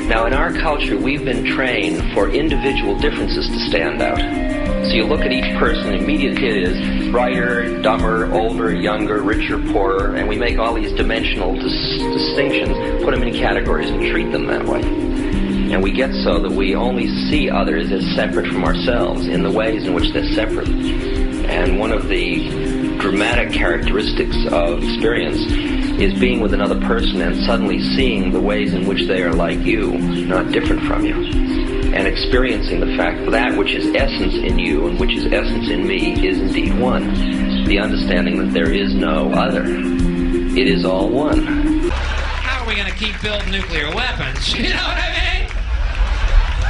Now, in our culture, we've been trained for individual differences to stand out. So you look at each person, immediately it is brighter, dumber, older, younger, richer, poorer, and we make all these dimensional distinctions, put them in categories and treat them that way. And we get so that we only see others as separate from ourselves in the ways in which they're separate. And one of the dramatic characteristics of experience is being with another person and suddenly seeing the ways in which they are like you, not different from you. And experiencing the fact that which is essence in you and which is essence in me is indeed one. The understanding that there is no other. It is all one. How are we going to keep building nuclear weapons? You know what I mean?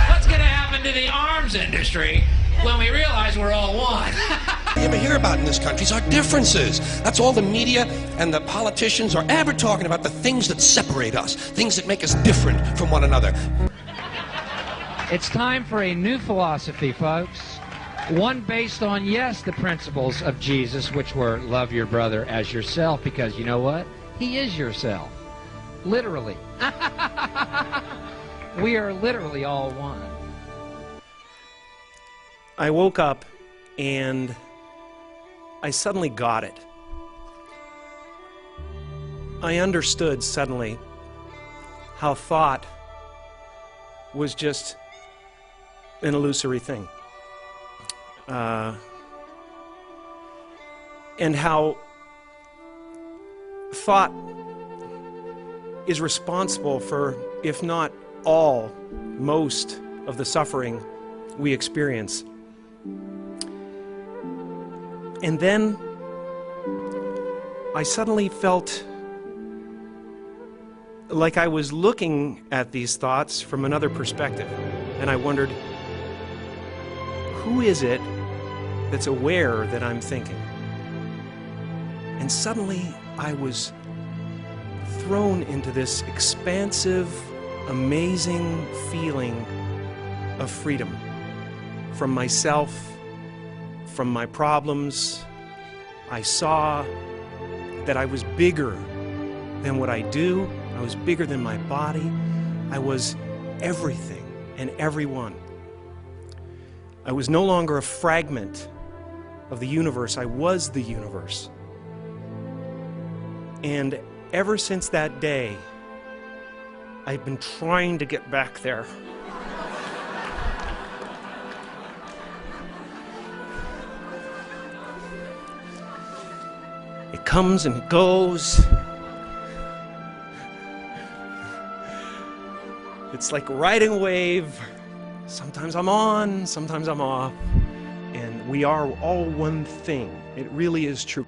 What's going to happen to the arms industry when we realize we're all one? You ever hear about in this country is our differences. That's all the media and the politicians are ever talking about, the things that separate us, things that make us different from one another. It's time for a new philosophy, folks. One based on, yes, the principles of Jesus, which were love your brother as yourself, because you know what? He is yourself. Literally. We are literally all one. I woke up and I suddenly got it. I understood suddenly how thought was just an illusory thing. And how thought is responsible for, if not all, most of the suffering we experience. And then I suddenly felt like I was looking at these thoughts from another perspective. And I wondered, who is it that's aware that I'm thinking? And suddenly I was thrown into this expansive, amazing feeling of freedom from myself, from my problems. I saw that I was bigger than what I do. I was bigger than my body. I was everything and everyone. I was no longer a fragment of the universe. I was the universe. And ever since that day, I've been trying to get back there. It comes and it goes. It's like riding a wave. Sometimes I'm on, sometimes I'm off. And we are all one thing. It really is true.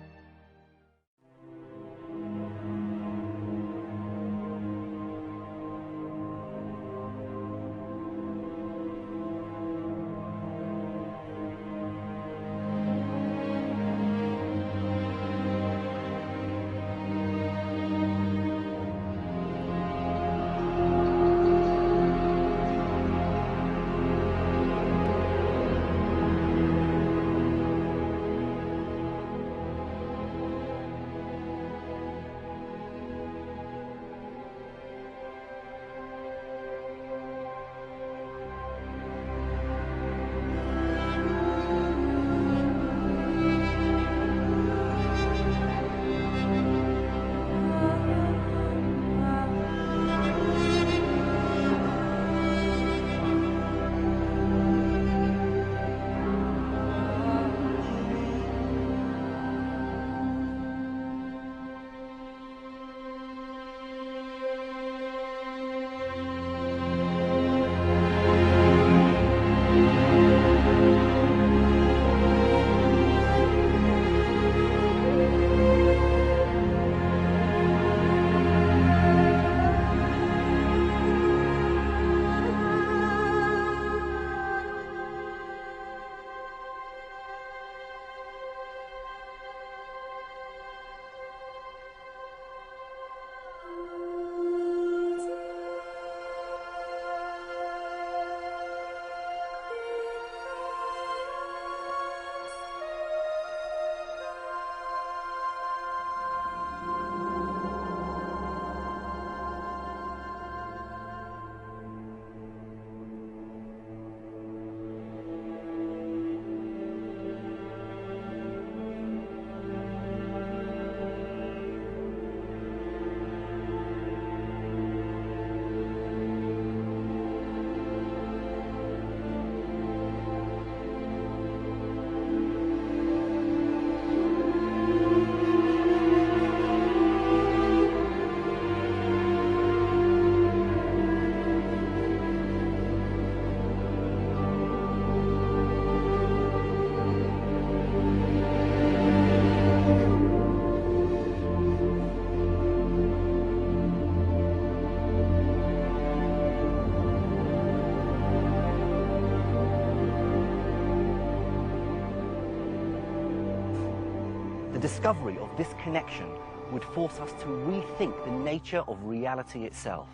discovery of this connection would force us to rethink the nature of reality itself.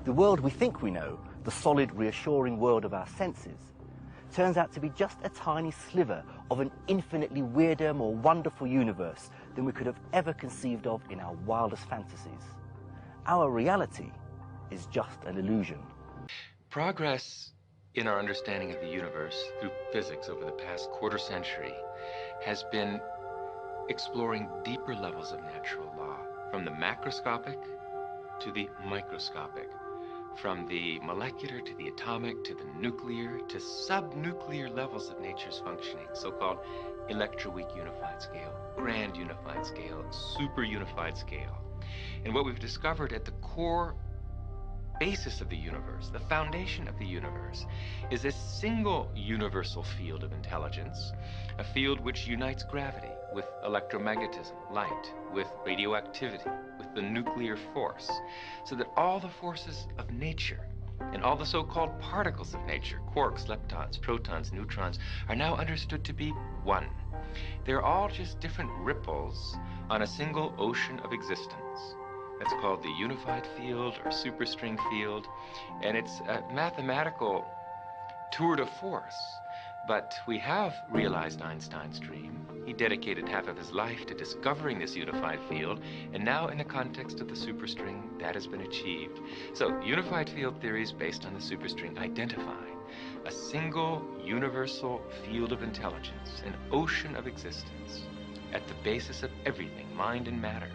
The world we think we know, the solid, reassuring world of our senses, turns out to be just a tiny sliver of an infinitely weirder, more wonderful universe than we could have ever conceived of in our wildest fantasies. Our reality is just an illusion. Progress in our understanding of the universe through physics over the past quarter century has been exploring deeper levels of natural law, from the macroscopic to the microscopic, from the molecular to the atomic to the nuclear to subnuclear levels of nature's functioning, so-called electroweak unified scale, grand unified scale, super unified scale. And what we've discovered at the core basis of the universe, the foundation of the universe, is a single universal field of intelligence, a field which unites gravity with electromagnetism, light, with radioactivity, with the nuclear force, so that all the forces of nature and all the so-called particles of nature, quarks, leptons, protons, neutrons, are now understood to be one. They're all just different ripples on a single ocean of existence. That's called the unified field or superstring field, and it's a mathematical tour de force. But we have realized Einstein's dream. He dedicated half of his life to discovering this unified field, and now in the context of the superstring, that has been achieved. So unified field theories based on the superstring identify a single universal field of intelligence, an ocean of existence, at the basis of everything, mind and matter.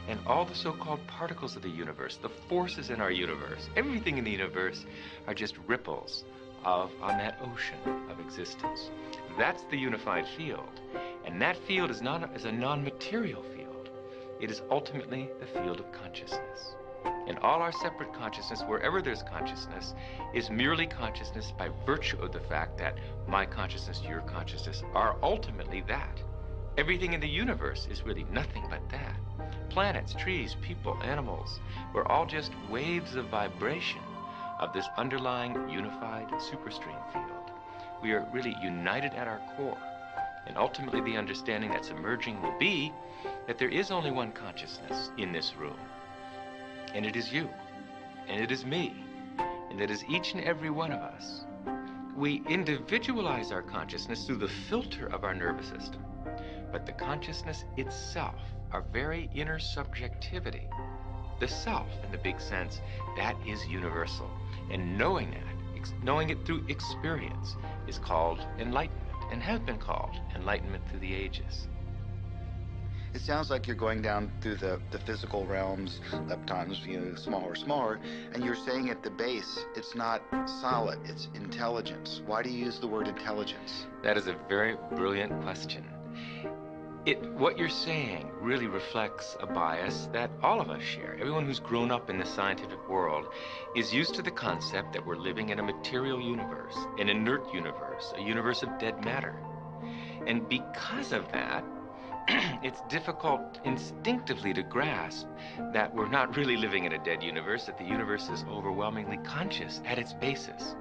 And all the so-called particles of the universe, the forces in our universe, everything in the universe are just ripples on that ocean of existence. That's the unified field. And that field is a non-material field. It is ultimately the field of consciousness. And all our separate consciousness, wherever there's consciousness, is merely consciousness by virtue of the fact that my consciousness, your consciousness, are ultimately that. Everything in the universe is really nothing but that. Planets, trees, people, animals, we're all just waves of vibration of this underlying unified superstring field. We are really united at our core. And ultimately the understanding that's emerging will be that there is only one consciousness in this room. And it is you. And it is me. And it is each and every one of us. We individualize our consciousness through the filter of our nervous system. But the consciousness itself, our very inner subjectivity, the self in the big sense, that is universal. And knowing that, knowing it through experience, is called enlightenment, and has been called enlightenment through the ages. It sounds like you're going down through the physical realms, leptons, smaller, and you're saying at the base, it's not solid, it's intelligence. Why do you use the word intelligence? That is a very brilliant question. What you're saying really reflects a bias that all of us share. Everyone who's grown up in the scientific world is used to the concept that we're living in a material universe, an inert universe, a universe of dead matter. And because of that, it's difficult instinctively to grasp that we're not really living in a dead universe, that the universe is overwhelmingly conscious at its basis.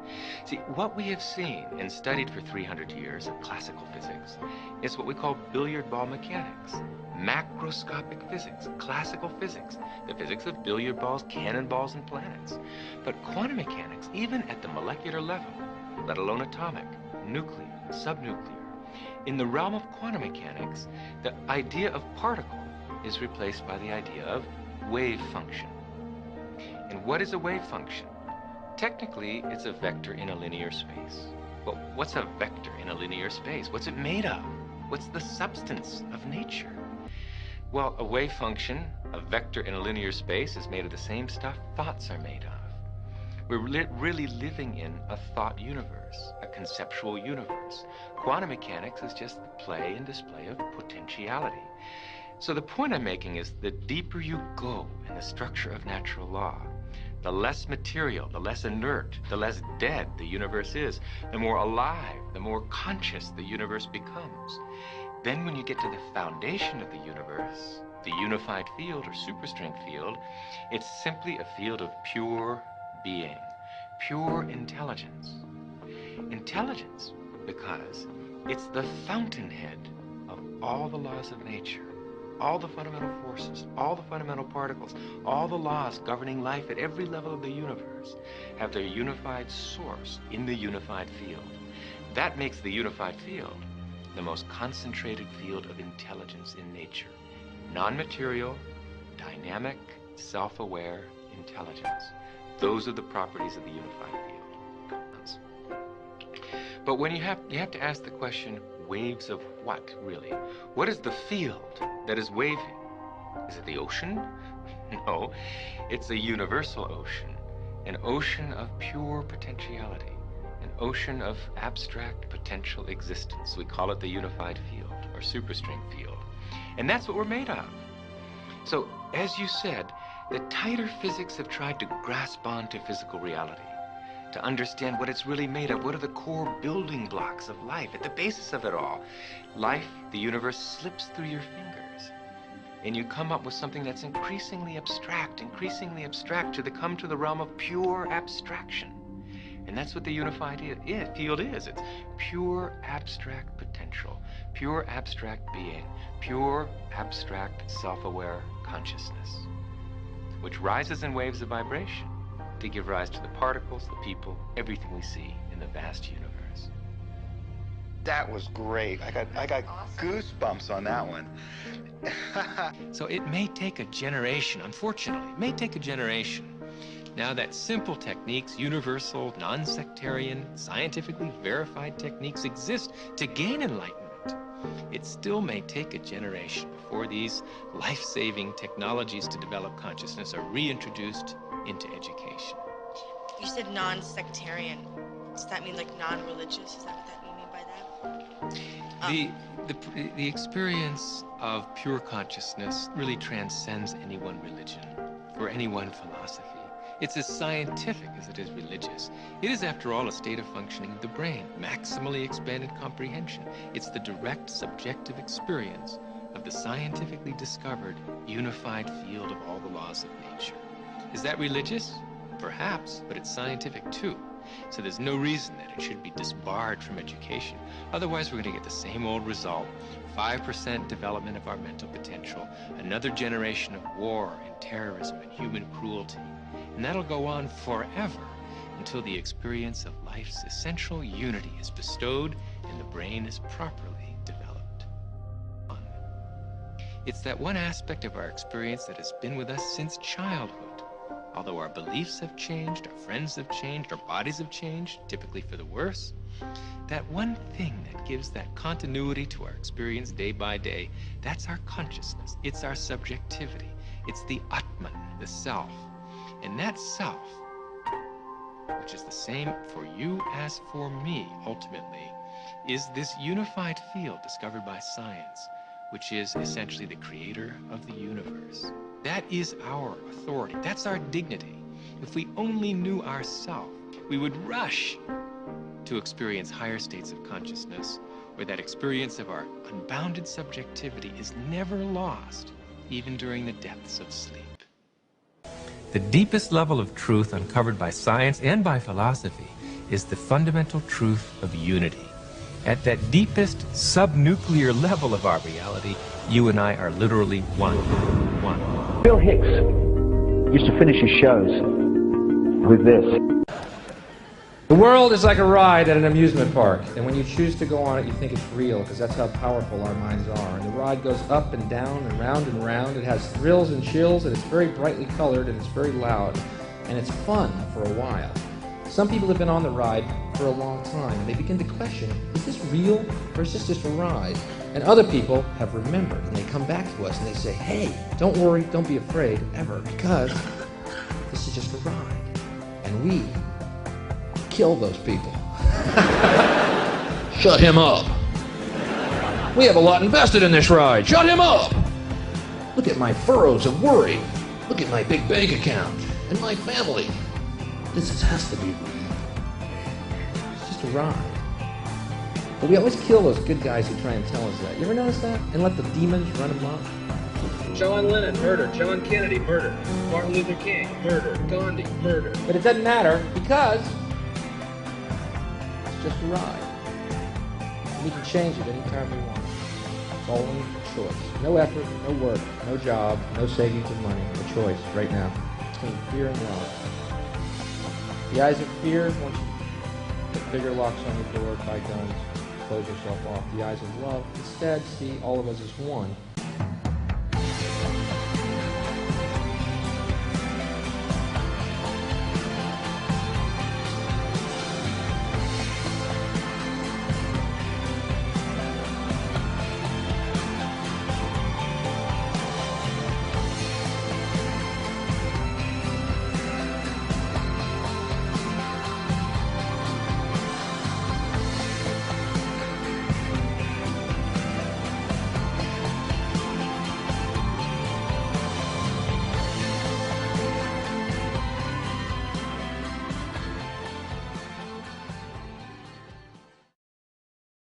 See, what we have seen and studied for 300 years of classical physics is what we call billiard ball mechanics, macroscopic physics, classical physics, the physics of billiard balls, cannonballs, and planets. But quantum mechanics, even at the molecular level, let alone atomic, nuclear, subnuclear, in the realm of quantum mechanics, the idea of particle is replaced by the idea of wave function. And what is a wave function? Technically, it's a vector in a linear space. But what's a vector in a linear space? What's it made of? What's the substance of nature? Well, a wave function, a vector in a linear space, is made of the same stuff thoughts are made of. We're really living in a thought universe, a conceptual universe. Quantum mechanics is just the play and display of potentiality. So the point I'm making is the deeper you go in the structure of natural law, the less material, the less inert, the less dead the universe is, the more alive, the more conscious the universe becomes. Then when you get to the foundation of the universe, the unified field or superstring field, it's simply a field of pure being, pure intelligence. Intelligence, because it's the fountainhead of all the laws of nature, all the fundamental forces, all the fundamental particles, all the laws governing life at every level of the universe have their unified source in the unified field. That makes the unified field the most concentrated field of intelligence in nature. Non-material, dynamic, self-aware intelligence. Those are the properties of the unified field. But when you have to ask the question, waves of what, really? What is the field that is waving? Is it the ocean? No, it's a universal ocean, an ocean of pure potentiality, an ocean of abstract potential existence. We call it the unified field, or superstring field. And that's what we're made of. So, as you said, the tighter physics have tried to grasp onto physical reality, to understand what it's really made of. What are the core building blocks of life, at the basis of it all? Life, the universe, slips through your fingers, and you come up with something that's increasingly abstract to come to the realm of pure abstraction. And that's what the unified field is. It's pure abstract potential, pure abstract being, pure abstract self-aware consciousness, which rises in waves of vibration to give rise to the particles, the people, everything we see in the vast universe. That was great. I got goosebumps on that one. So it may take a generation, unfortunately, it may take a generation. Now that simple techniques, universal, non-sectarian, scientifically verified techniques exist to gain enlightenment, it still may take a generation before these life-saving technologies to develop consciousness are reintroduced into education. You said non-sectarian. Does that mean like non-religious? Is that what you mean by that? The experience of pure consciousness really transcends any one religion or any one philosophy. It's as scientific as it is religious. It is, after all, a state of functioning of the brain, maximally expanded comprehension. It's the direct subjective experience of the scientifically discovered unified field of all the laws of nature. Is that religious? Perhaps, but it's scientific too. So there's no reason that it should be disbarred from education. Otherwise, we're going to get the same old result. 5% development of our mental potential, another generation of war and terrorism and human cruelty. And that'll go on forever until the experience of life's essential unity is bestowed and the brain is properly developed. It's that one aspect of our experience that has been with us since childhood. Although our beliefs have changed, our friends have changed, our bodies have changed, typically for the worse, that one thing that gives that continuity to our experience day by day, that's our consciousness. It's our subjectivity. It's the Atman, the self. And that self, which is the same for you as for me, ultimately, is this unified field discovered by science, which is essentially the creator of the universe. That is our authority. That's our dignity. If we only knew ourselves, we would rush to experience higher states of consciousness, where that experience of our unbounded subjectivity is never lost, even during the depths of sleep. The deepest level of truth uncovered by science and by philosophy is the fundamental truth of unity. At that deepest subnuclear level of our reality, you and I are literally one. Bill Hicks used to finish his shows with this. The world is like a ride at an amusement park, and when you choose to go on it, you think it's real, because that's how powerful our minds are. And the ride goes up and down and round and round. It has thrills and chills, and it's very brightly colored, and it's very loud, and it's fun for a while. Some people have been on the ride for a long time, and they begin to question, is this real, or is this just a ride? And other people have remembered, and they come back to us, and they say, hey, don't worry, don't be afraid, ever, because this is just a ride. And we kill those people. Shut him up. We have a lot invested in this ride. Shut him up. Look at my furrows of worry. Look at my big bank account and my family. This has to be real. It's just a ride. But we always kill those good guys who try and tell us that. You ever notice that? And let the demons run amok? John Lennon, murder. John Kennedy, murder. Martin Luther King, murder. Gandhi, murder. But it doesn't matter, because it's just a ride. We can change it anytime we want. It's only a choice. No effort, no work, no job, no savings of money. A choice right now between fear and love. The eyes of fear want you to put bigger locks on the door, buy guns, close yourself off. The eyes of love instead see all of us as one.